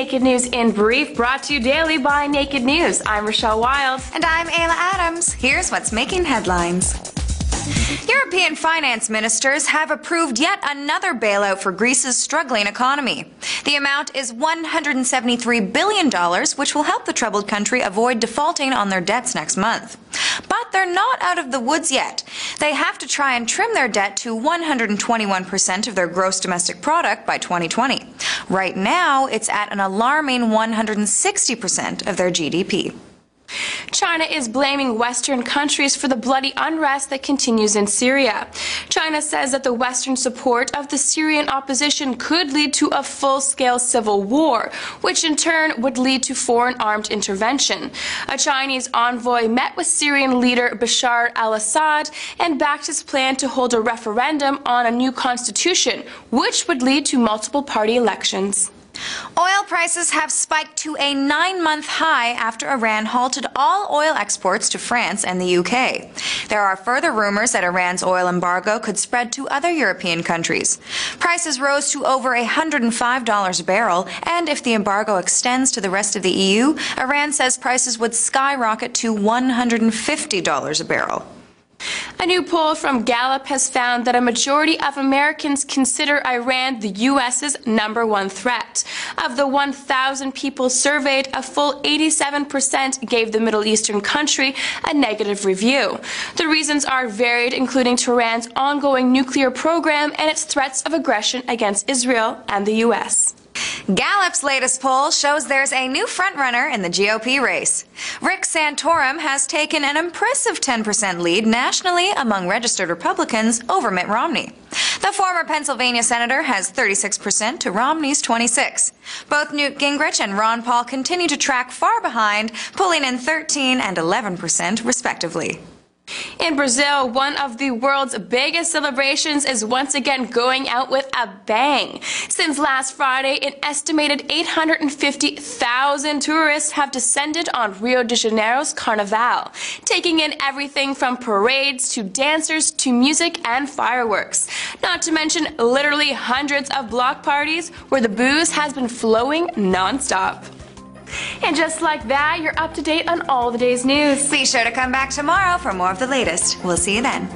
Naked News in Brief, brought to you daily by Naked News. I'm Rochelle Wild. And I'm Ayla Adams. Here's what's making headlines. European finance ministers have approved yet another bailout for Greece's struggling economy. The amount is $173 billion, which will help the troubled country avoid defaulting on their debts next month. But they're not out of the woods yet. They have to try and trim their debt to 121% of their gross domestic product by 2020. Right now, it's at an alarming 160% of their GDP. China is blaming Western countries for the bloody unrest that continues in Syria. China says that the Western support of the Syrian opposition could lead to a full-scale civil war, which in turn would lead to foreign armed intervention. A Chinese envoy met with Syrian leader Bashar al-Assad and backed his plan to hold a referendum on a new constitution, which would lead to multiple party elections. Oil prices have spiked to a 9-month high after Iran halted all oil exports to France and the UK. There are further rumors that Iran's oil embargo could spread to other European countries. Prices rose to over $105 a barrel, and if the embargo extends to the rest of the EU, Iran says prices would skyrocket to $150 a barrel. A new poll from Gallup has found that a majority of Americans consider Iran the U.S.'s #1 threat. Of the 1,000 people surveyed, a full 87% gave the Middle Eastern country a negative review. The reasons are varied, including Tehran's ongoing nuclear program and its threats of aggression against Israel and the U.S. Gallup's latest poll shows there's a new frontrunner in the GOP race. Rick Santorum has taken an impressive 10% lead nationally among registered Republicans over Mitt Romney. The former Pennsylvania senator has 36% to Romney's 26%. Both Newt Gingrich and Ron Paul continue to track far behind, pulling in 13% and 11% respectively. In Brazil, one of the world's biggest celebrations is once again going out with a bang. Since last Friday, an estimated 850,000 tourists have descended on Rio de Janeiro's Carnival, taking in everything from parades to dancers to music and fireworks. Not to mention literally hundreds of block parties where the booze has been flowing non-stop. And just like that, you're up to date on all the day's news. Be sure to come back tomorrow for more of the latest. We'll see you then.